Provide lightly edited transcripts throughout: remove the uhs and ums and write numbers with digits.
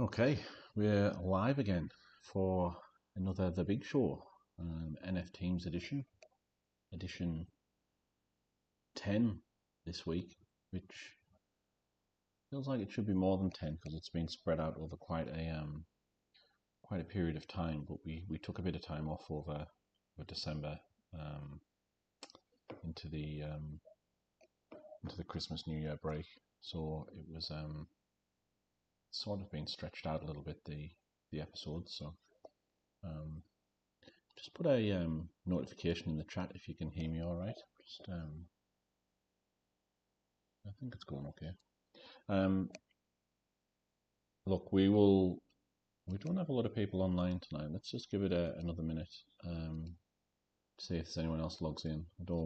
Okay, we're live again for another The Big Show, NFTeams edition 10 this week, which feels like it should be more than 10 because it's been spread out over quite a period of time. But we took a bit of time off over December um, into the Christmas New Year break, so it was sort of been stretched out a little bit the episodes. So. Um, Just put a notification in the chat if you can hear me all right. Just, I think it's going okay. Um, Look, we don't have a lot of people online tonight. Let's just give it another minute. See if there's anyone else logs in. I don't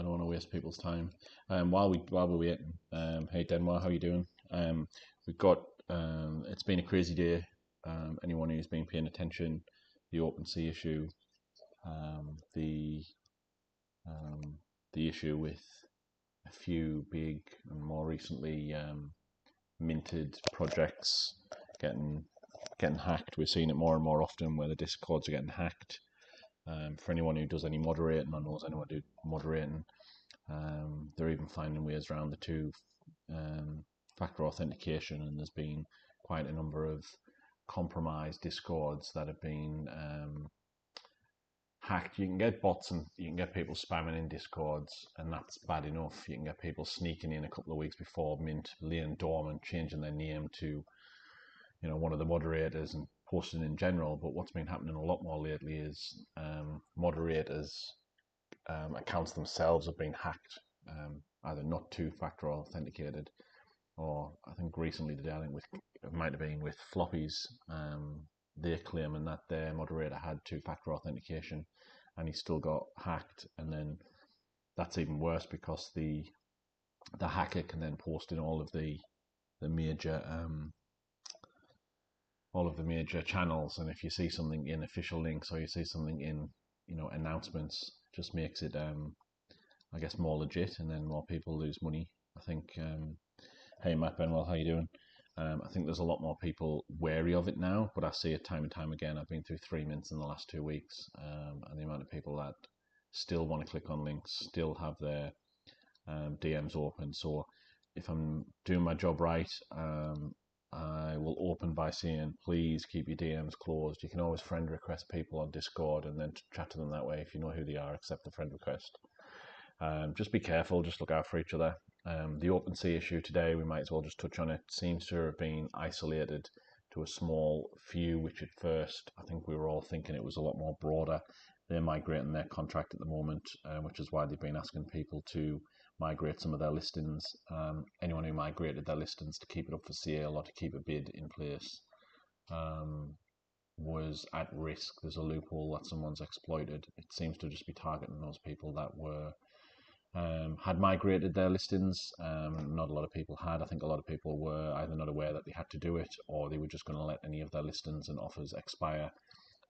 want to waste people's time. While we're waiting, hey Denmark, how you doing? We've got it's been a crazy day. Anyone who's been paying attention, the OpenSea issue, the issue with a few big and more recently minted projects getting hacked. We're seeing it more and more often where the discords are getting hacked. For anyone who does any moderating or knows anyone who moderating, they're even finding ways around the two factor authentication, and there's been quite a number of compromised discords that have been hacked. You can get bots and you can get people spamming in discords, and that's bad enough. You can get people sneaking in a couple of weeks before mint, laying dormant, changing their name to one of the moderators and posting in general. But what's been happening a lot more lately is moderators accounts themselves have been hacked, either not two-factor authenticated, or I think recently today, it might have been with floppies. They're claiming that their moderator had two-factor authentication, and he still got hacked. And then that's even worse because the hacker can then post in all of the major channels, and if you see something in official links or you see something in announcements, just makes it I guess more legit, and then more people lose money. I think hey Matt Benwell, how you doing? I think there's a lot more people wary of it now, but I see it time and time again. I've been through 3 mints in the last 2 weeks, and the amount of people that still want to click on links, still have their DMs open. So if I'm doing my job right, I will open by saying, please keep your DMs closed. You can always friend request people on Discord and then chat to them that way. If you know who they are, accept the friend request. Just be careful, just look out for each other. The OpenSea issue today, we might as well just touch on it, seems to have been isolated to a small few, which at first I think we were all thinking it was a lot more broader. They're migrating their contract at the moment, which is why they've been asking people to migrate some of their listings. Anyone who migrated their listings to keep it up for sale or to keep a bid in place was at risk. There's a loophole that someone's exploited. It seems to just be targeting those people that were had migrated their listings. Not a lot of people had. I think a lot of people were either not aware that they had to do it, or they were just going to let any of their listings and offers expire,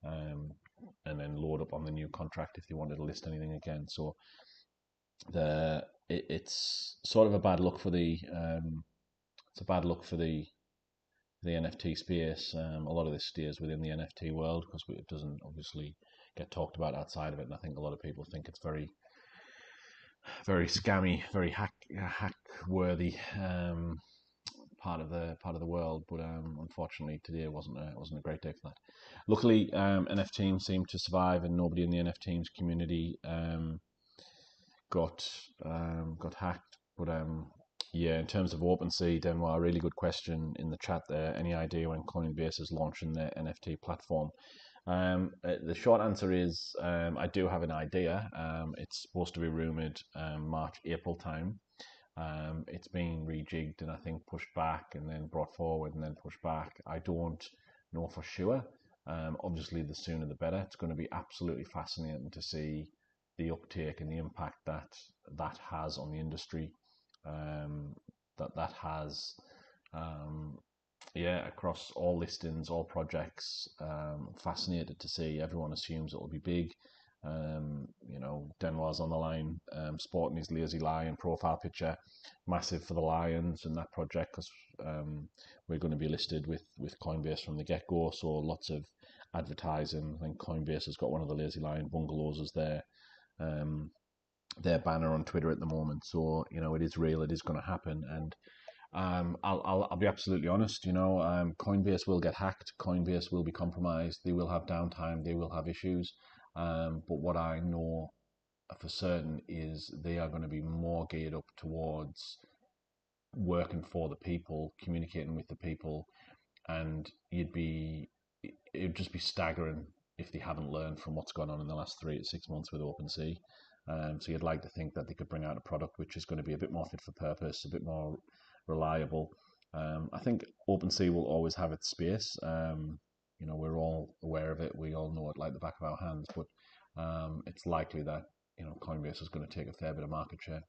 and then load up on the new contract if they wanted to list anything again. So it's sort of a bad look for the NFT space. A lot of this stays within the NFT world because it doesn't obviously get talked about outside of it, and I think a lot of people think it's very scammy, very hack worthy part of the world. But unfortunately, today wasn't a great day for that. Luckily, NFTeams seemed to survive, and nobody in the NFTeams community got hacked. But yeah, in terms of OpenSea, Denmark, really good question in the chat there. Any idea when Coinbase is launching their NFT platform? The short answer is I do have an idea. It's supposed to be rumored March, April time. It's been rejigged and I think pushed back and then brought forward and then pushed back. I don't know for sure. Obviously, the sooner the better. It's going to be absolutely fascinating to see the uptake and the impact that has on the industry. That has across all listings, all projects. Fascinated to see. Everyone assumes it will be big. Denwar's on the line, sporting his lazy lion profile picture, massive for the Lions and that project, because we're going to be listed with Coinbase from the get-go, so lots of advertising. I think Coinbase has got one of the lazy lion bungalows as their banner on Twitter at the moment. So it is real, it is going to happen. And I'll be absolutely honest. Coinbase will get hacked. Coinbase will be compromised. They will have downtime. They will have issues. But what I know for certain is they are going to be more geared up towards working for the people, communicating with the people, and it'd just be staggering if they haven't learned from what's gone on in the last 3 to 6 months with OpenSea. So you'd like to think that they could bring out a product which is going to be a bit more fit for purpose, a bit more reliable. I think OpenSea will always have its space. We're all aware of it. We all know it like the back of our hands. But it's likely that Coinbase is going to take a fair bit of market share.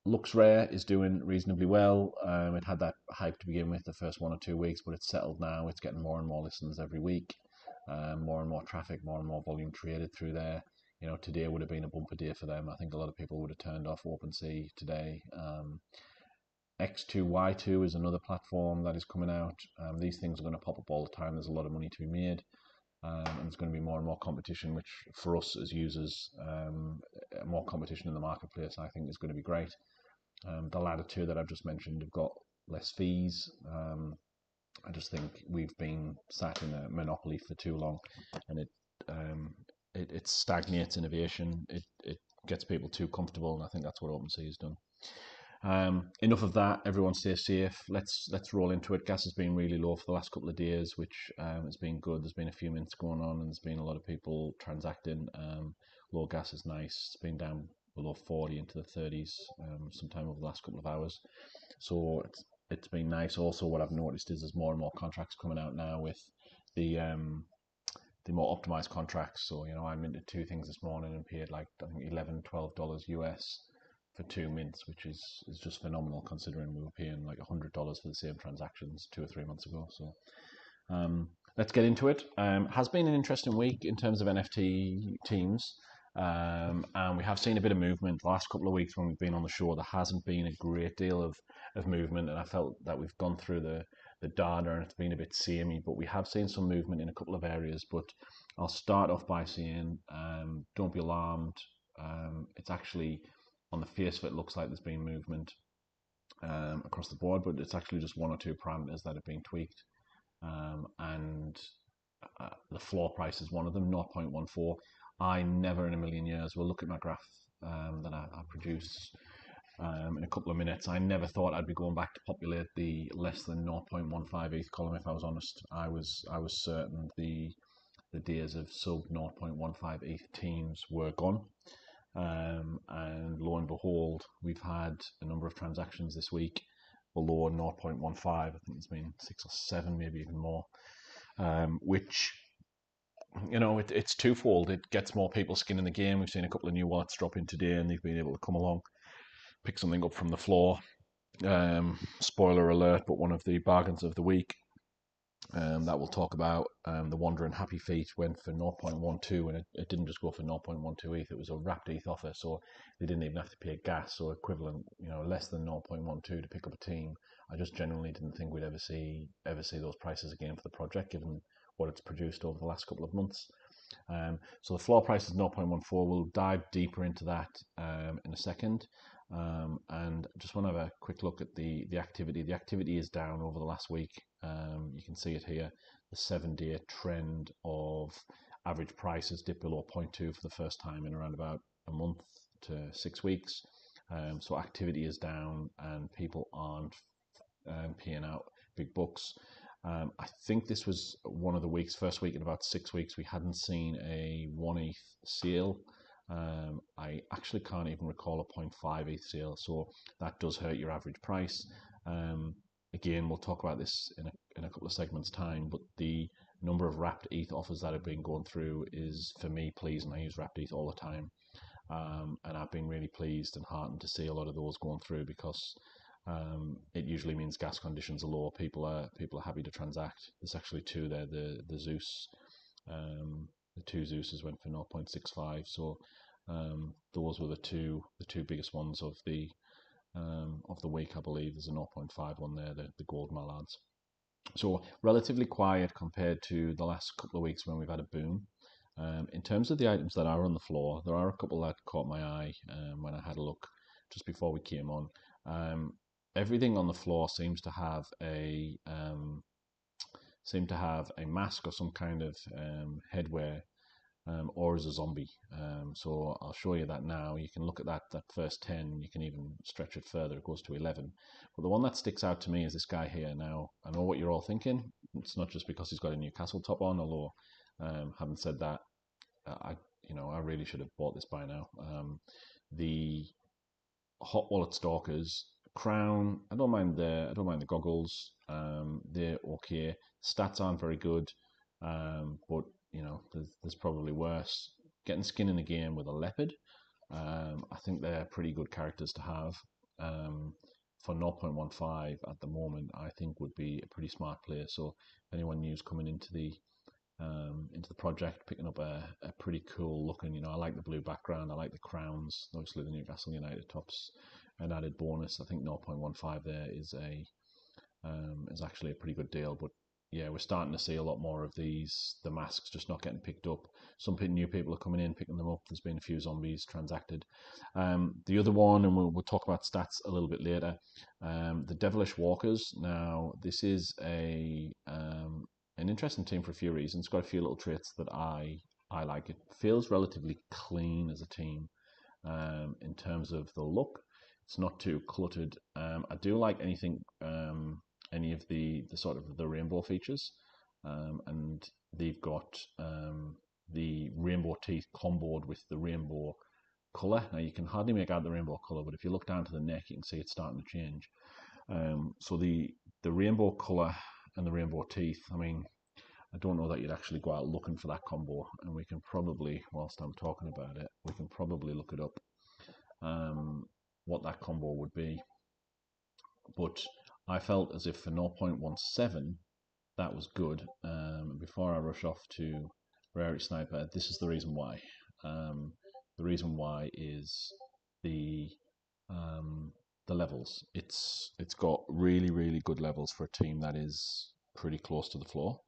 LuxRare is doing reasonably well. It had that hype to begin with the first 1 or 2 weeks, but it's settled now. It's getting more and more listens every week, more and more traffic, more and more volume traded through there. Today would have been a bumper day for them. I think a lot of people would have turned off OpenSea today. X2Y2 is another platform that is coming out. These things are going to pop up all the time. There's a lot of money to be made. And there's going to be more and more competition, which for us as users, more competition in the marketplace, I think is going to be great. The latter two that I've just mentioned have got less fees. I just think we've been sat in a monopoly for too long, and it stagnates innovation. It gets people too comfortable, and I think that's what OpenSea has done. Enough of that. Everyone stay safe. Let's roll into it. Gas has been really low for the last couple of days, which has been good. There's been a few minutes going on, and there's been a lot of people transacting. Low gas is nice. It's been down below 40 into the 30s sometime over the last couple of hours. So it's been nice. Also, what I've noticed is there's more and more contracts coming out now with the more optimized contracts. So I minted 2 things this morning and paid like I think $11-12 US for 2 mints, which is just phenomenal considering we were paying like $100 for the same transactions 2 or 3 months ago. So let's get into it. Has been an interesting week in terms of NFTeams. And we have seen a bit of movement the last couple of weeks when we've been on the show. There hasn't been a great deal of movement, and I felt that we've gone through the data and it's been a bit samey, but we have seen some movement in a couple of areas. But I'll start off by saying don't be alarmed. It's actually, on the face of it, looks like there's been movement across the board, but it's actually just 1 or 2 parameters that have been tweaked. And the floor price is one of them, 0.14. I never in a million years, we'll look at my graph that I produce in a couple of minutes. I never thought I'd be going back to populate the less than 0.15 ETH column, if I was honest. I was certain the days of sub 0.15 ETH teams were gone. And lo and behold, we've had a number of transactions this week below 0.15. I think there's been 6 or 7, maybe even more, which it's twofold. It gets more people skin in the game. We've seen a couple of new wallets drop in today, and they've been able to come along, pick something up from the floor. Spoiler alert, but one of the bargains of the week that we'll talk about, the Wandering Happy Feet went for 0.12, and it didn't just go for 0.12 ETH. It was a wrapped ETH offer, so they didn't even have to pay gas, so equivalent, less than 0.12 to pick up a team. I just genuinely didn't think we'd ever see those prices again for the project, given what it's produced over the last couple of months. So the floor price is 0.14. We'll dive deeper into that in a second. And just want to have a quick look at the activity. The activity is down over the last week. You can see it here. The 7-day trend of average prices dipped below 0.2 for the first time in around about a month to 6 weeks. So activity is down and people aren't paying out big bucks. I think this was one of the weeks, first week in about 6 weeks, we hadn't seen a 1 ETH sale. I actually can't even recall a 0.5 ETH sale, so that does hurt your average price. Again, we'll talk about this in a couple of segments' time, but the number of wrapped ETH offers that have been going through is, for me, pleasing. I use wrapped ETH all the time, and I've been really pleased and heartened to see a lot of those going through, because it usually means gas conditions are low. People are happy to transact. There's actually 2 there. The Zeus the two Zeus's went for 0.65. So those were the two biggest ones of the week, I believe. There's a 0.5 one there, the gold mallards. So relatively quiet compared to the last couple of weeks when we've had a boom. In terms of the items that are on the floor, there are a couple that caught my eye when I had a look just before we came on. Everything on the floor seems to have a mask or some kind of headwear, or as a zombie. So I'll show you that now. You can look at that first 10. You can even stretch it further. It goes to 11. But the one that sticks out to me is this guy here. Now, I know what you're all thinking. It's not just because he's got a Newcastle top on, although having said that, I really should have bought this by now. The Hot Wallet Stalkers crown. I don't mind the goggles. They're okay. Stats aren't very good, but there's probably worse. Getting skin in the game with a leopard. I think they're pretty good characters to have. For 0.15 at the moment, I think would be a pretty smart player. So anyone new's coming into the project, picking up a pretty cool looking, I like the blue background, I like the crowns, obviously the Newcastle United tops, an added bonus. I think 0.15 there is actually a pretty good deal. But yeah, we're starting to see a lot more of these, the masks just not getting picked up. Some new people are coming in, picking them up. There's been a few zombies transacted. The other one, and we'll talk about stats a little bit later, the Devilish Walkers. Now, this is an interesting team for a few reasons. It's got a few little traits that I like. It feels relatively clean as a team in terms of the look. It's not too cluttered. I do like any of the sort of the rainbow features, and they've got the rainbow teeth comboed with the rainbow color. Now you can hardly make out the rainbow color, but if you look down to the neck, you can see it's starting to change. So the rainbow color and the rainbow teeth. I mean, I don't know that you'd actually go out looking for that combo, and we can probably, whilst I'm talking about it, we can probably look it up, what that combo would be. But I felt as if for 0.17, that was good. Before I rush off to Rarity Sniper, this is the reason why. The reason why is the levels. It's got really, really good levels for a team that is pretty close to the floor.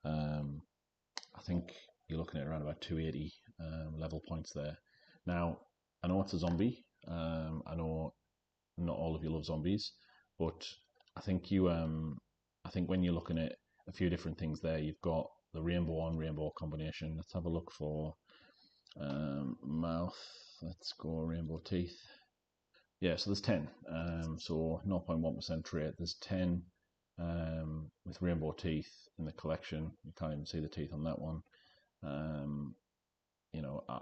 I think you're looking at around about 280 level points there. Now, I know it's a zombie. I know not all of you love zombies, but I think I think when you're looking at a few different things there, you've got the rainbow on rainbow combination. Let's have a look for mouth. Let's go rainbow teeth. Yeah, so there's 10. So 0.1% trait. There's 10 with rainbow teeth in the collection. You can't even see the teeth on that one.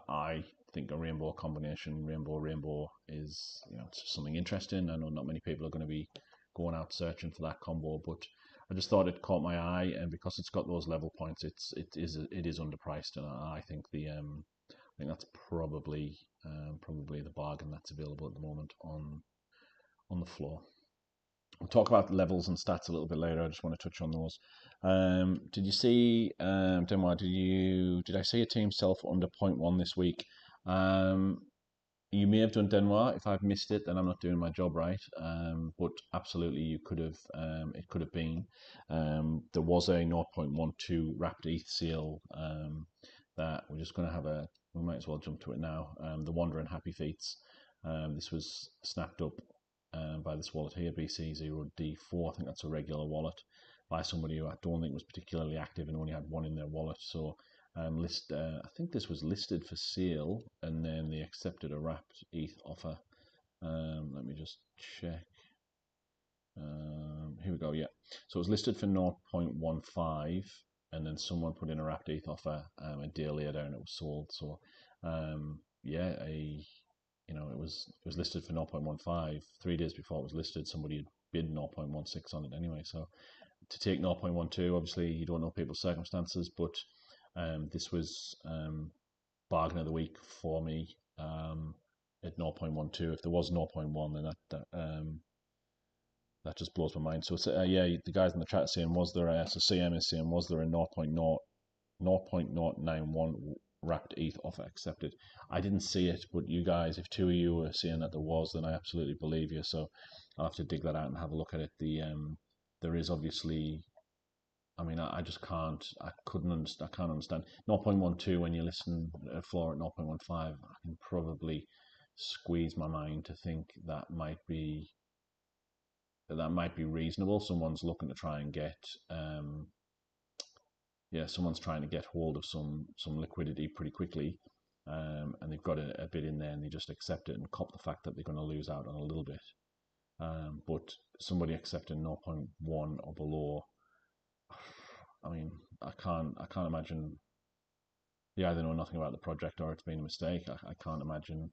I think a rainbow combination, rainbow is, it's just something interesting. I know not many people are going to be going out searching for that combo, but I just thought it caught my eye, and because it's got those level points, it is underpriced, and I think I think that's probably the bargain that's available at the moment on the floor. We'll talk about levels and stats a little bit later. I just want to touch on those. Did you see, Denmark, did I see a team sell for under 0.1 this week? You may have done Denmark. If I've missed it, then I'm not doing my job right. But absolutely, you could have. It could have been. There was a 0.12 wrapped ETH sale that we're just going to have a. We might as well jump to it now. The Wandering Happy Feets. This was snapped up by this wallet here, BC0D4. I think that's a regular wallet by somebody who I don't think was particularly active and only had one in their wallet. So I think this was listed for sale, and then they accepted a wrapped ETH offer. Let me just check. Here we go. Yeah, so it was listed for 0.15, and then someone put in a wrapped ETH offer a day later, and it was sold. So yeah, it was listed for 0.15. 3 days before it was listed, somebody had bid 0.16 on it anyway. So to take 0.12, obviously you don't know people's circumstances, but this was bargain of the week for me at 0.12. If there was 0.1, then that just blows my mind. So yeah, the guys in the chat are saying, was there a, so CM is saying, was there a 0.0 0.091 wrapped ETH offer accepted. I didn't see it, but you guys, if two of you were seeing that there was, then I absolutely believe you. So I'll have to dig that out and have a look at it. There is obviously, I mean, I just can't, I couldn't understand, I can't understand. 0.12 when you listen at a floor at 0.15, I can probably squeeze my mind to think that might be reasonable. Someone's looking to try and get, someone's trying to get hold of some liquidity pretty quickly, and they've got a bit in there, and they just accept it and cop the fact that they're going to lose out on a little bit. But somebody accepting 0.1 or below, I mean, I can't imagine. They either know nothing about the project or it's been a mistake. I can't imagine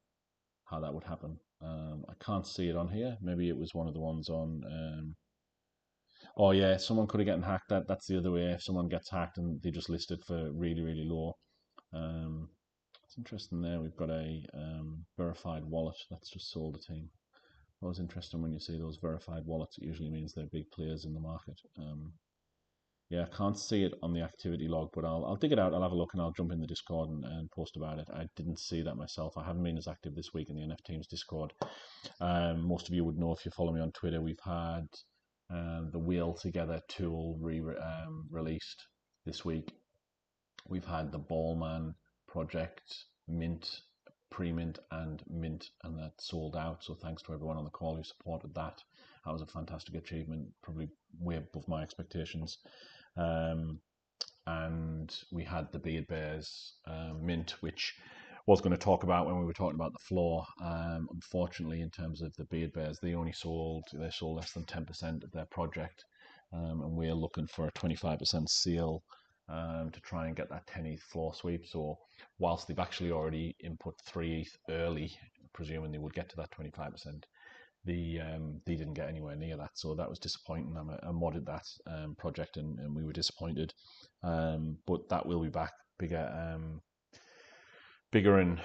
how that would happen. I can't see it on here. Maybe it was one of the ones on. Oh yeah, someone could have gotten hacked. That's the other way. If someone gets hacked and they just list it for really really low, it's interesting. There we've got a verified wallet that's just sold a team. Always interesting when you see those verified wallets. It usually means they're big players in the market. Yeah, I can't see it on the activity log, but I'll dig it out. I'll have a look and I'll jump in the Discord and post about it. I didn't see that myself. I haven't been as active this week in the NFTeams Discord. Most of you would know if you follow me on Twitter. We've had the Wheel Together tool released this week. We've had the Ballman project mint, pre-mint and mint, and that sold out. So thanks to everyone on the call who supported that. That was a fantastic achievement, probably way above my expectations. And we had the Beard Bears mint, which was going to talk about when we were talking about the floor. Unfortunately, in terms of the Beard Bears, they sold less than 10% of their project, and we're looking for a 25% seal to try and get that 10 ETH floor sweep. So whilst they've actually already input 3 ETH early, presuming they would get to that 25%, they didn't get anywhere near that. So that was disappointing. I modded that project and we were disappointed. But that will be back bigger and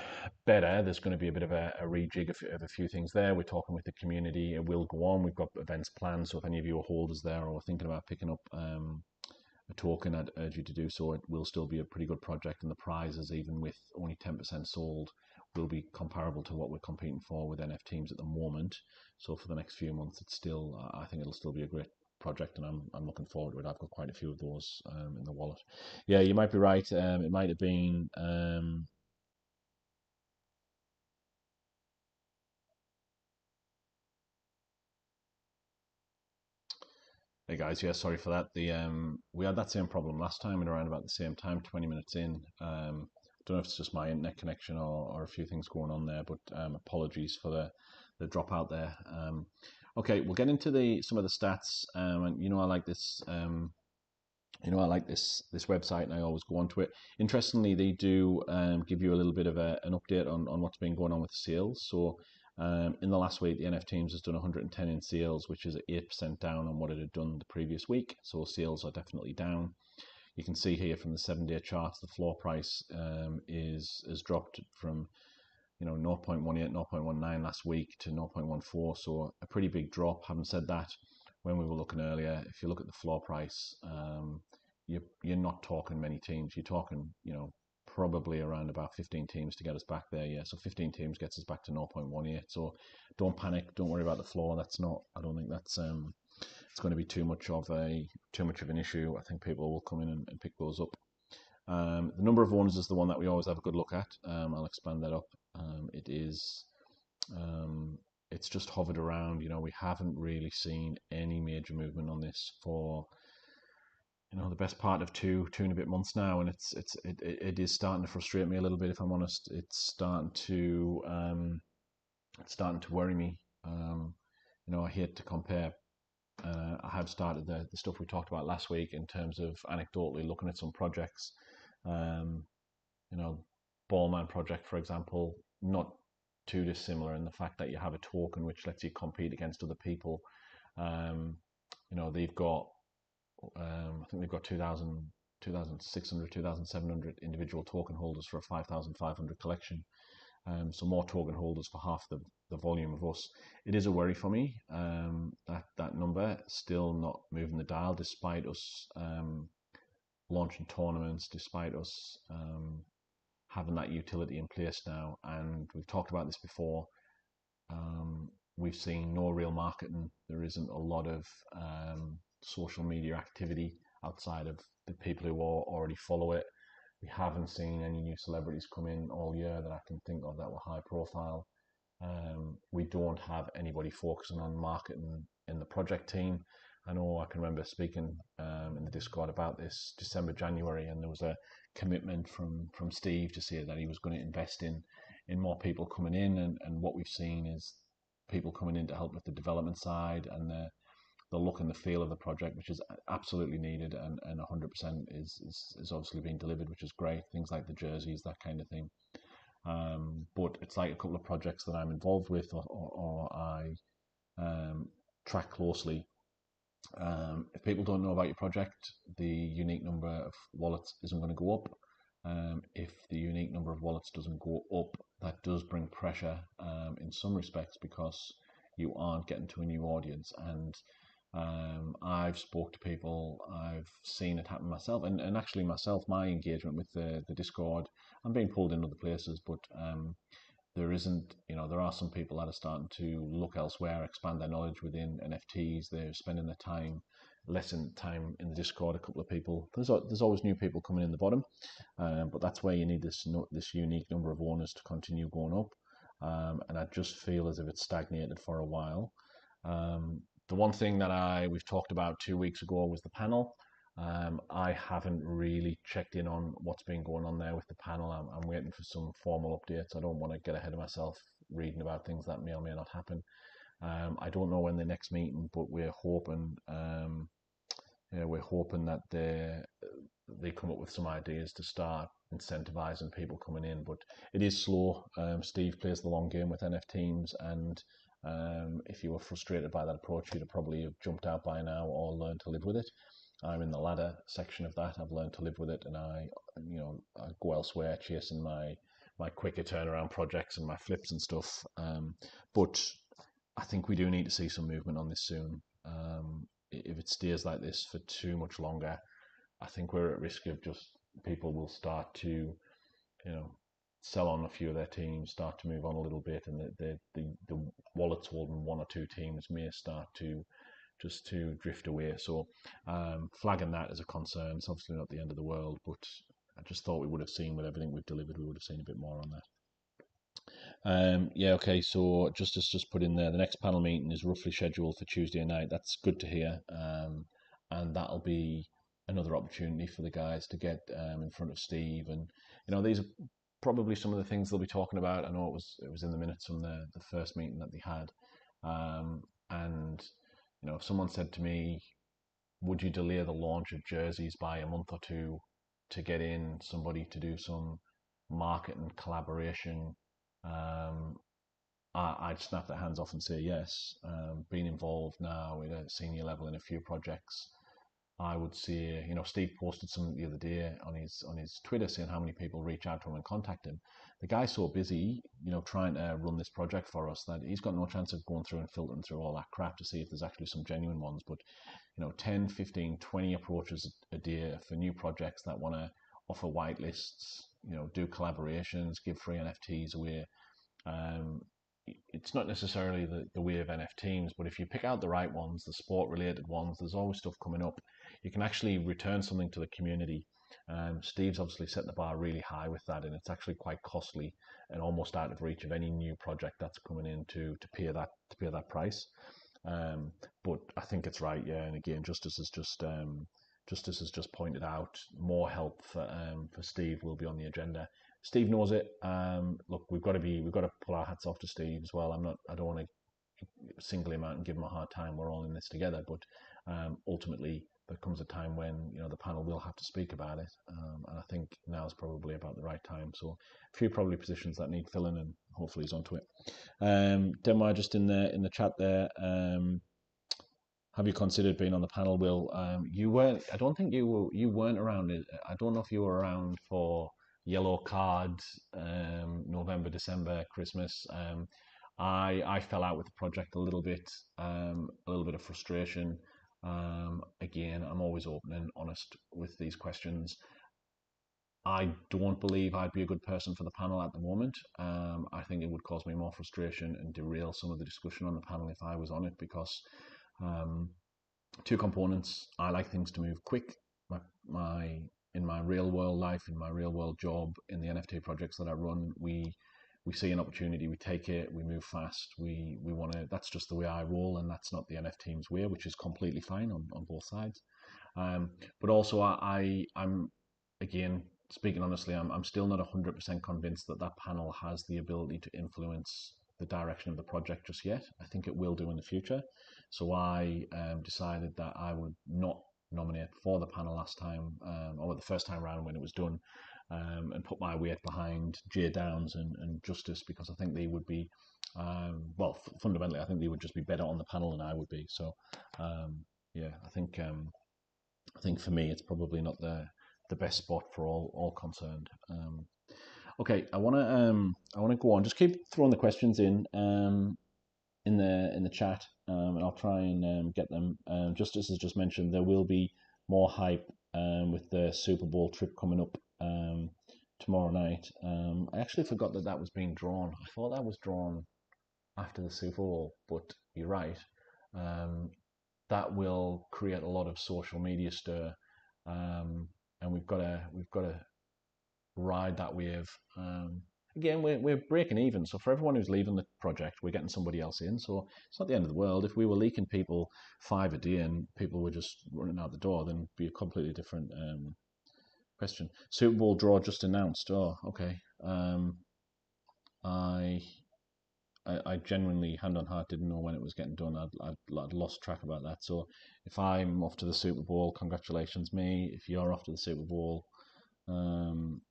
better. There's going to be a bit of a rejig of a few things there. We're talking with the community. It will go on. We've got events planned. So if any of you are holders there or thinking about picking up a token, I'd urge you to do so. It will still be a pretty good project, and the prizes, even with only 10% sold, will be comparable to what we're competing for with NFTeams at the moment. So for the next few months, I think it'll still be a great project, and I'm looking forward to it. I've got quite a few of those in the wallet. Yeah, you might be right. It might have been. Hey guys, yeah, sorry for that. We had that same problem last time at around about the same time, 20 minutes in. Don't know if it's just my internet connection or a few things going on there, but apologies for the dropout there. Okay, we'll get into some of the stats. And I like this. I like this website, and I always go onto it. Interestingly, they do give you a little bit of an update on what's been going on with sales. So in the last week, the NFTeams has done 110 in sales, which is 8% down on what it had done the previous week. So sales are definitely down. You can see here from the 7-day charts, the floor price is dropped from 0.18, 0.19 last week to 0.14. So a pretty big drop. Having said that, when we were looking earlier, if you look at the floor price, you're not talking many teams. You're talking, probably around about 15 teams to get us back there. Yeah, so 15 teams gets us back to 0.18. So don't panic. Don't worry about the floor. I don't think that's it's going to be too much of an issue. I think people will come in and pick those up. The number of owners is the one that we always have a good look at. I'll expand that up. It's just hovered around. We haven't really seen any major movement on this for the best part of two and a bit months now, and it is starting to frustrate me a little bit, if I'm honest. It's starting to worry me. I hate to compare. I have started the stuff we talked about last week in terms of anecdotally looking at some projects. Ballman project, for example, not too dissimilar in the fact that you have a token which lets you compete against other people. They've got I think they've got 2,600, 2,700 individual token holders for a 5,500 collection. So more token holders for half the volume of us. It is a worry for me, that number still not moving the dial, despite us launching tournaments, despite us having that utility in place now. And we've talked about this before. We've seen no real marketing. There isn't a lot of social media activity outside of the people who already follow it. We haven't seen any new celebrities come in all year that I can think of that were high profile. We don't have anybody focusing on marketing in the project team. I know I can remember speaking in the Discord about this December, January, and there was a commitment from Steve to say that he was going to invest in more people coming in, and what we've seen is people coming in to help with the development side and the look and the feel of the project, which is absolutely needed, and 100% is obviously being delivered, which is great. Things like the jerseys, that kind of thing. But it's like a couple of projects that I'm involved with or I track closely. If people don't know about your project, the unique number of wallets isn't going to go up. If the unique number of wallets doesn't go up, that does bring pressure in some respects because you aren't getting to a new audience. And I've spoke to people, I've seen it happen myself, and actually myself, my engagement with the Discord, I'm being pulled in other places, but there isn't, there are some people that are starting to look elsewhere, expand their knowledge within NFTs. They're spending their time, less time in the Discord. A couple of people. There's always new people coming in the bottom, but that's where you need this unique number of owners to continue going up. And I just feel as if it's stagnated for a while. The one thing that we've talked about 2 weeks ago was the panel. I haven't really checked in on what's been going on there with the panel. I'm waiting for some formal updates. I don't want to get ahead of myself reading about things that may or may not happen. I don't know when the next meeting, but we're hoping that they come up with some ideas to start incentivizing people coming in. But it is slow. Steve plays the long game with NFTeams, and if you were frustrated by that approach, you'd have probably have jumped out by now or learned to live with it. I'm in the latter section of that. I've learned to live with it, and I go elsewhere chasing my quicker turnaround projects and my flips and stuff. But I think we do need to see some movement on this soon. If it stays like this for too much longer, I think we're at risk of just people will start to, sell on a few of their teams, start to move on a little bit, and the wallets holding one or two teams may start to drift away. So flagging that as a concern. It's obviously not the end of the world, but I just thought we would have seen with everything we've delivered, we would have seen a bit more on that. Yeah, okay, so just put in there, the next panel meeting is roughly scheduled for Tuesday night. That's good to hear. And that'll be another opportunity for the guys to get in front of Steve. And, these are probably some of the things they'll be talking about. I know it was in the minutes from the first meeting that they had. And, if someone said to me, would you delay the launch of jerseys by a month or two to get in somebody to do some marketing collaboration? I'd snap their hands off and say yes. Being involved now at a senior level in a few projects, I would say, Steve posted something the other day on his Twitter saying how many people reach out to him and contact him. The guy's so busy, trying to run this project for us that he's got no chance of going through and filtering through all that crap to see if there's actually some genuine ones. But, 10, 15, 20 approaches a day for new projects that want to offer whitelists, do collaborations, give free NFTs away. It's not necessarily the way of NFTeams, but if you pick out the right ones, the sport related ones, there's always stuff coming up. You can actually return something to the community. Steve's obviously set the bar really high with that, and it's actually quite costly and almost out of reach of any new project that's coming in to pay that price. But I think it's right, yeah. And again, Justice has just pointed out, more help for Steve will be on the agenda. Steve knows it. Look, we've got to pull our hats off to Steve as well. I don't want to single him out and give him a hard time. We're all in this together. But ultimately, there comes a time when the panel will have to speak about it, and I think now is probably about the right time. So a few probably positions that need filling, and hopefully he's onto it. Denmark just in the chat there. Have you considered being on the panel, Will? You weren't. I don't think you weren't around. I don't know if you were around for Yellow Card, November, December, Christmas. I fell out with the project a little bit of frustration. Again, I'm always open and honest with these questions. I don't believe I'd be a good person for the panel at the moment. I think it would cause me more frustration and derail some of the discussion on the panel if I was on it, because um, two components. I like things to move quick. My in my real world life, in my real world job, in the NFT projects that I run, we see an opportunity, we take it, we move fast. We want to. That's just the way I roll, and that's not the NFTeams way, which is completely fine on both sides. But also, I'm again speaking honestly, I'm still not 100% convinced that that panel has the ability to influence the direction of the project just yet. I think it will do in the future. So I decided that I would not nominate for the panel last time, or the first time around when it was done, and put my weight behind Jay Downs and Justice, because I think they would be, well, fundamentally, I think they would just be better on the panel than I would be. So, yeah, I think for me, it's probably not the best spot for all concerned. Okay, I wanna go on. Just keep throwing the questions in the chat, and I'll try and get them. Justice has just mentioned there will be more hype with the Super Bowl trip coming up tomorrow night. I actually forgot that that was being drawn. I thought that was drawn after the Super Bowl, but you're right. That will create a lot of social media stir, and we've got to ride that wave. Again, we're breaking even. So for everyone who's leaving the project, we're getting somebody else in. So it's not the end of the world. If we were leaking people 5 a day and people were just running out the door, then it'd be a completely different question. Super Bowl draw just announced. Oh, okay. I I genuinely, hand on heart, didn't know when it was getting done. I'd lost track about that. So if I'm off to the Super Bowl, congratulations me. If you're off to the Super Bowl, um,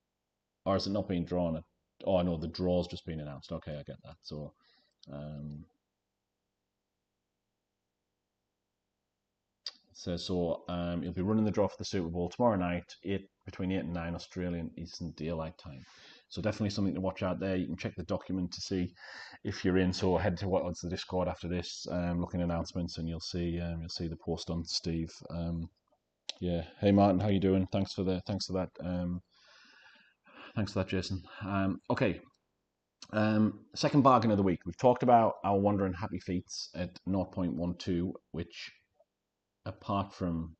or is it not being drawn? Oh, I know the draw's just been announced. Okay, I get that. So, um, you'll be running the draw for the Super Bowl tomorrow night, between 8 and 9 Australian Eastern Daylight Time. So definitely something to watch out there. You can check the document to see if you're in. So head towards the Discord after this, look in announcements, and you'll see the post on Steve. Yeah. Hey Martin, how you doing? Thanks for that. Thanks for that, Jason. Okay. Second bargain of the week. We've talked about our Wandering Happy Feet at 0.12, which, apart from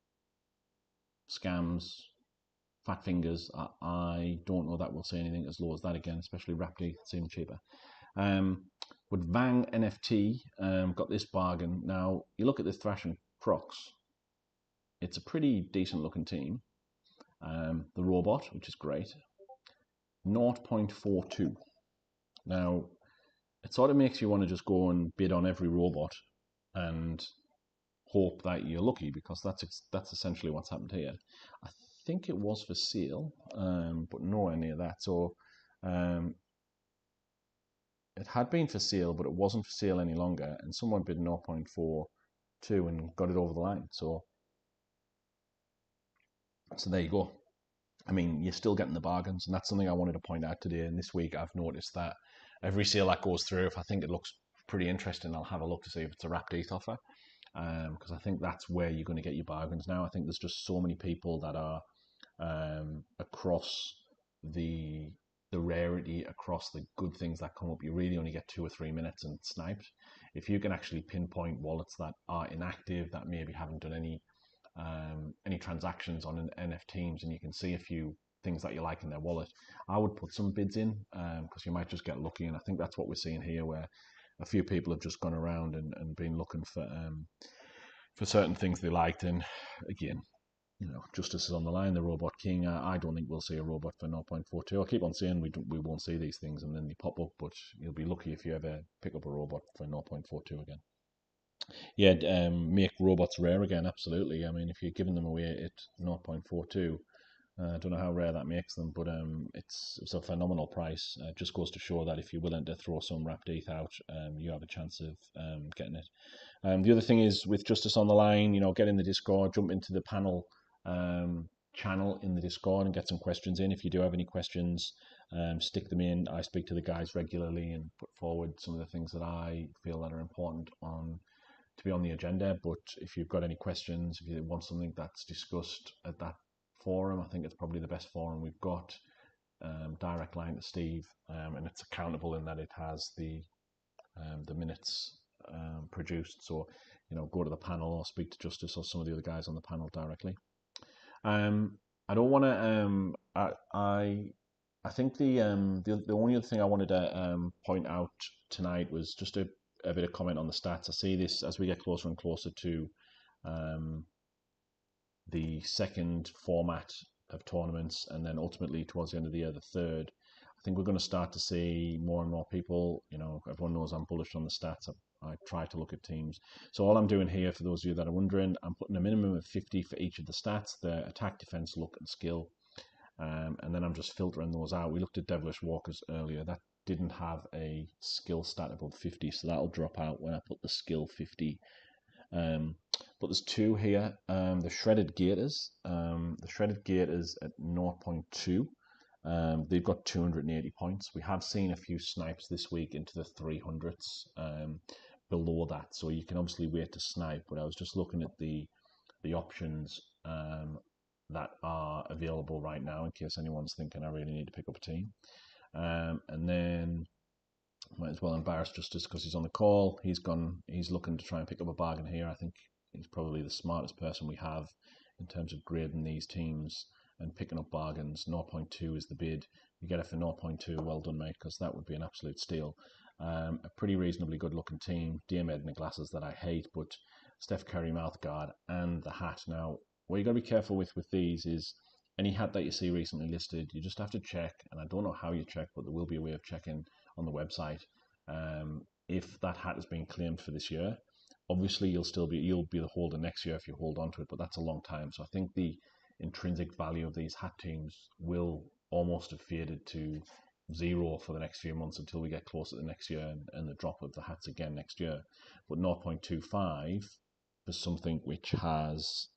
scams, fat fingers, I don't know that we'll see anything as low as that again, especially Rapti seeming cheaper. But Vang NFT got this bargain. Now, you look at this Thrashing Crocs, it's a pretty decent looking team. The robot, which is great, 0.42. Now, it sort of makes you want to just go and bid on every robot and hope that you're lucky, because that's essentially what's happened here. I think it was for sale, but nowhere near that. So it had been for sale, but it wasn't for sale any longer, and someone bid 0.42 and got it over the line. So there you go. I mean, you're still getting the bargains, and that's something I wanted to point out today. And this week, I've noticed that every sale that goes through, if I think it looks pretty interesting, I'll have a look to see if it's a wrapped ETH offer, because I think that's where you're going to get your bargains now. I think there's just so many people that are across the rarity, across the good things that come up. You really only get 2 or 3 minutes and sniped. If you can actually pinpoint wallets that are inactive, that maybe haven't done any transactions on an NFTeams, and you can see a few things that you like in their wallet, I would put some bids in, because you might just get lucky. And I think that's what we're seeing here, where a few people have just gone around and been looking for certain things they liked. And again, Justice is on the line, the Robot King. I don't think we'll see a robot for 0.42. I keep on saying we won't see these things, and then they pop up, but you'll be lucky if you ever pick up a robot for 0.42 again. Yeah, make robots rare again, absolutely. I mean, if you're giving them away at 0.42, I don't know how rare that makes them, but it's a phenomenal price. It just goes to show that if you're willing to throw some wrapped ETH out, you have a chance of getting it. The other thing is, with Justice on the line, get in the Discord, jump into the panel channel in the Discord and get some questions in. If you do have any questions, stick them in. I speak to the guys regularly and put forward some of the things that I feel that are important to be on the agenda, but if you've got any questions, if you want something that's discussed at that forum, I think it's probably the best forum we've got. Direct line to Steve, and it's accountable in that it has the minutes produced. So, go to the panel or speak to Justice or some of the other guys on the panel directly. I don't want to. I think the only other thing I wanted to point out tonight was just a bit of comment on the stats. I see this as we get closer and closer to the second format of tournaments, and then ultimately towards the end of the year, the third. I think we're going to start to see more and more people. Everyone knows I'm bullish on the stats. I try to look at teams. So all I'm doing here, for those of you that are wondering, I'm putting a minimum of 50 for each of the stats: the attack, defense, look, and skill. And then I'm just filtering those out. We looked at Devilish Walkers earlier. That didn't have a skill stat above 50, so that'll drop out when I put the skill 50. But there's two here. The Shredded Gators. The Shredded Gators at 0.2. They've got 280 points. We have seen a few snipes this week into the 300s below that, so you can obviously wait to snipe. But I was just looking at the options that are available right now in case anyone's thinking I really need to pick up a team. And then might as well embarrass Justice because he's on the call. He's looking to try and pick up a bargain here. I think he's probably the smartest person we have in terms of grading these teams and picking up bargains. 0.2 is the bid. You get it for 0.2, well done, mate, because that would be an absolute steal. A pretty reasonably good looking team. Diarmaid in the glasses that I hate, but Steph Curry mouthguard and the hat. Now, what you got to be careful with these is any hat that you see recently listed, you just have to check, and I don't know how you check, but there will be a way of checking on the website if that hat has been claimed for this year. Obviously, you'll be the holder next year if you hold on to it, but that's a long time. So I think the intrinsic value of these hat teams will almost have faded to zero for the next few months until we get closer to the next year and the drop of the hats again next year. But 0.25 for something which has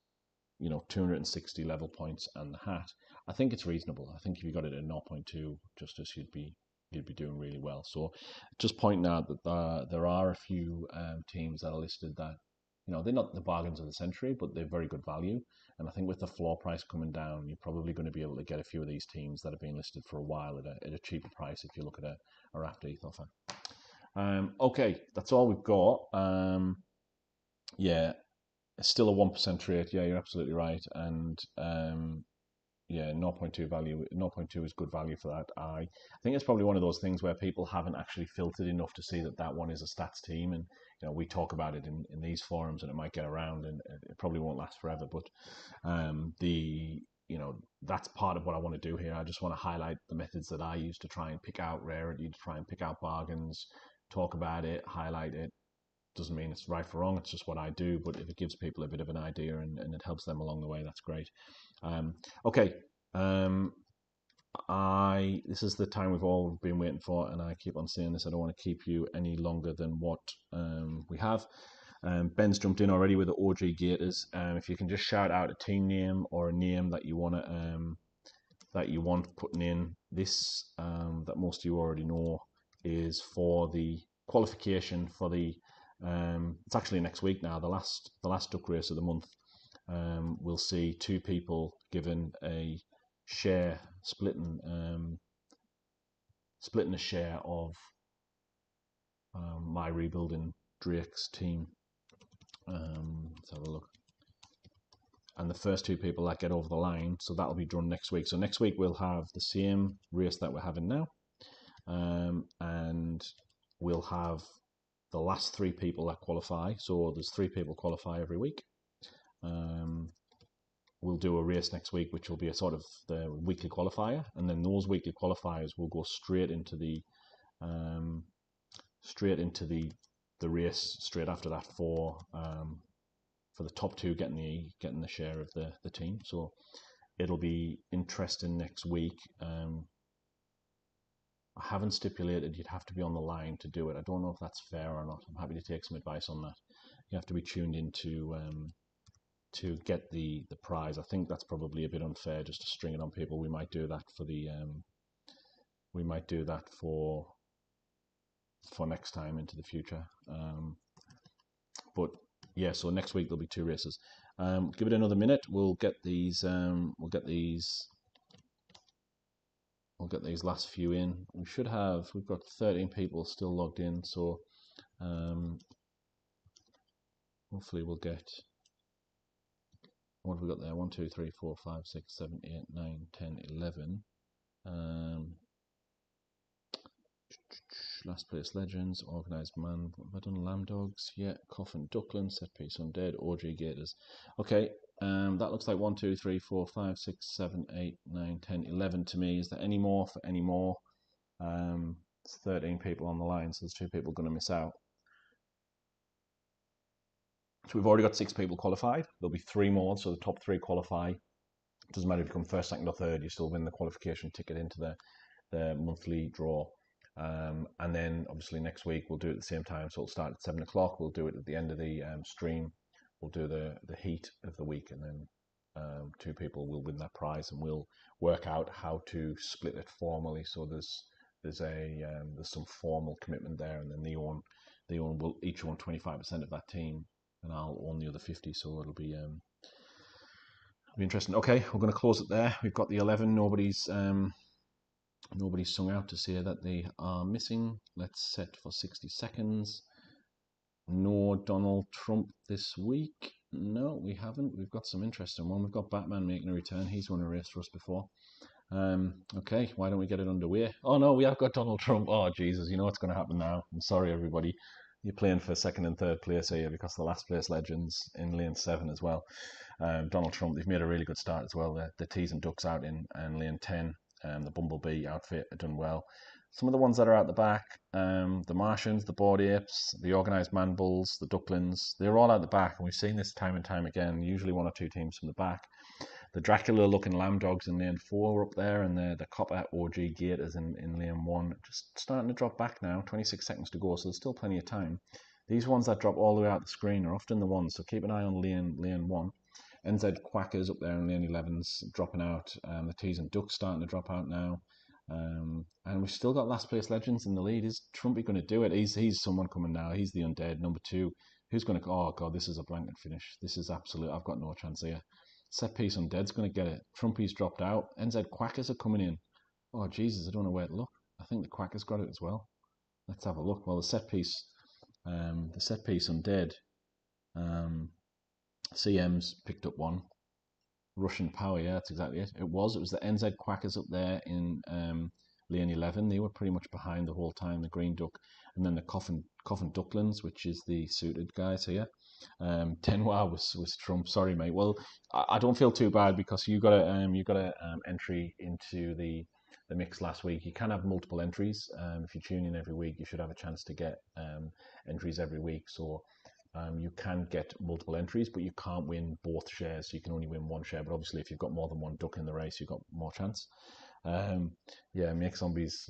260 level points and the hat, I think it's reasonable. I think if you got it at 0.2, Justice, you'd be doing really well. So just pointing out that there are a few teams that are listed that they're not the bargains of the century, but they're very good value. And I think with the floor price coming down, you're probably going to be able to get a few of these teams that have been listed for a while at a cheaper price if you look at a Raptor ETH offer. Okay, that's all we've got. Yeah, it's still a 1% trade. Yeah, you're absolutely right. And yeah, 0.2 value. 0.2 is good value for that. I think it's probably one of those things where people haven't actually filtered enough to see that one is a stats team, and we talk about it in these forums, and it might get around, and it probably won't last forever. But that's part of what I want to do here. I just want to highlight the methods that I use to try and pick out rarity, to try and pick out bargains, talk about it, highlight it. Doesn't mean it's right or wrong, it's just what I do, but if it gives people a bit of an idea and it helps them along the way, that's great. Okay, this is the time we've all been waiting for, and I keep on saying this, I don't want to keep you any longer than what we have. Ben's jumped in already with the OG Gators. If you can just shout out a team name or a name that you want putting in. This that most of you already know is for the qualification for the it's actually next week now, the last duck race of the month. We'll see two people given a share, splitting a share of my rebuilding Drake's team. Let's have a look. And the first two people that get over the line, so that'll be done next week. So next week we'll have the same race that we're having now, and we'll have the last three people that qualify. So there's 3 people qualify every week. We'll do a race next week, which will be a sort of the weekly qualifier, and then those weekly qualifiers will go straight into the race straight after that for the top 2 getting the share of the team. So it'll be interesting next week. I haven't stipulated you'd have to be on the line to do it. I don't know if that's fair or not. I'm happy to take some advice on that. You have to be tuned in to get the prize. I think that's probably a bit unfair just to string it on people. We might do that for next time into the future. But yeah, so next week there'll be 2 races. Give it another minute. We'll get these. We'll get these last few in. We've got 13 people still logged in, so hopefully we'll get, what have we got there? 1, 2, 3, 4, 5, 6, 7, 8, 9, 10, 11. Last place legends, organised man. Have I done lamb dogs? Yeah, coffin duckland, set piece undead, OG gators. Okay, that looks like 1, 2, 3, 4, 5, 6, 7, 8, 9, 10, 11 to me. Is there any more for any more? It's 13 people on the line, so there's 2 people going to miss out. So we've already got 6 people qualified. There'll be 3 more, so the top 3 qualify. It doesn't matter if you come first, second, or third. You still win the qualification ticket into the monthly draw. And then obviously next week we'll do it at the same time. So it'll start at 7 o'clock. We'll do it at the end of the stream. We'll do the heat of the week, and then 2 people will win that prize, and we'll work out how to split it formally. So there's some formal commitment there, and then they will each own 25% of that team, and I'll own the other 50. So it'll be interesting. Okay, we're going to close it there. We've got the 11. Nobody's sung out to say that they are missing. Let's set for 60 seconds. No Donald Trump this week. No, we haven't. We've got some interesting one. We've got Batman making a return. He's won a race for us before. Okay, why don't we get it underway? Oh no, we have got Donald Trump. Oh Jesus, you know what's going to happen now. I'm sorry everybody. You're playing for 2nd and 3rd place here because the last place legends in lane 7 as well. Donald Trump, they've made a really good start as well. The T's and Ducks out in lane 10. The Bumblebee outfit have done well. Some of the ones that are out the back, the Martians, the Bored Apes, the Organised Man Bulls, the Ducklands, they're all out the back, and we've seen this time and time again, usually 1 or 2 teams from the back. The Dracula-looking Lamb Dogs in lane 4 are up there, and the Copper OG Gators in lane 1 just starting to drop back now. 26 seconds to go, so there's still plenty of time. These ones that drop all the way out the screen are often the ones, so keep an eye on lane 1. NZ Quackers up there in lane 11's dropping out. The T's and Ducks starting to drop out now. And we've still got last place legends in the lead. Is Trumpy going to do it? He's someone coming now. He's the undead number 2. Who's going to? Oh God, this is a blanket finish. This is absolute. I've got no chance here. Set piece undead's going to get it. Trumpy's dropped out. NZ Quackers are coming in. Oh Jesus, I don't know where to look. I think the Quackers got it as well. Let's have a look. Well, the set piece undead. CM's picked up 1. Russian Power, yeah, that's exactly it. It was the NZ Quackers up there in lane 11. They were pretty much behind the whole time, the Green Duck, and then the Coffin Ducklands, which is the suited guys here. Tenwa was Trump. Sorry, mate. Well, I don't feel too bad because you got a entry into the mix last week. You can have multiple entries. If you tune in every week, you should have a chance to get entries every week. So you can get multiple entries, but you can't win both shares. So you can only win 1 share. But obviously, if you've got more than 1 duck in the race, you've got more chance. Yeah, make zombies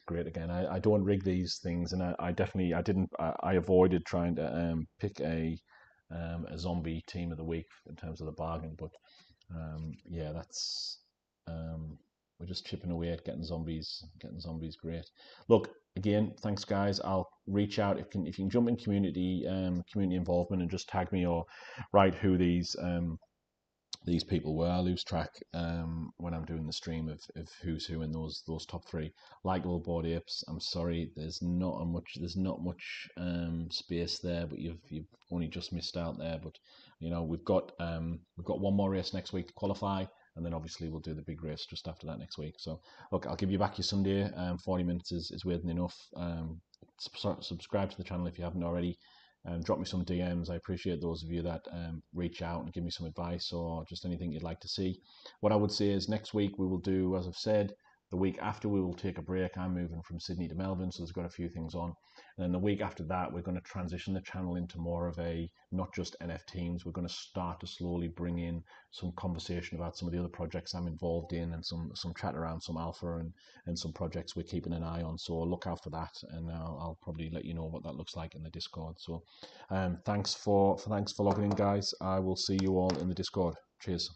great again. I don't rig these things, and I avoided trying to pick a zombie team of the week in terms of the bargain. But yeah, that's we're just chipping away at getting zombies great. Look, again, thanks guys. I'll reach out if you can jump in community involvement and just tag me or write who these people were. I lose track when I'm doing the stream of who's who in those top 3. Likeable Bored Apes, I'm sorry, there's not much space there, but you've only just missed out there. But you know, we've got 1 more race next week to qualify, and then obviously we'll do the big race just after that next week. So look, I'll give you back your Sunday. 40 minutes is waiting enough. Subscribe to the channel if you haven't already. Drop me some DMs. I appreciate those of you that reach out and give me some advice or just anything you'd like to see. What I would say is next week we will do, as I've said, the week after we will take a break. I'm moving from Sydney to Melbourne, so there's got a few things on. And then the week after that, we're going to transition the channel into more of a, not just NFTeams, we're going to start to slowly bring in some conversation about some of the other projects I'm involved in and some chat around some alpha and some projects we're keeping an eye on. So look out for that, and I'll probably let you know what that looks like in the Discord. So thanks for logging in, guys. I will see you all in the Discord. Cheers.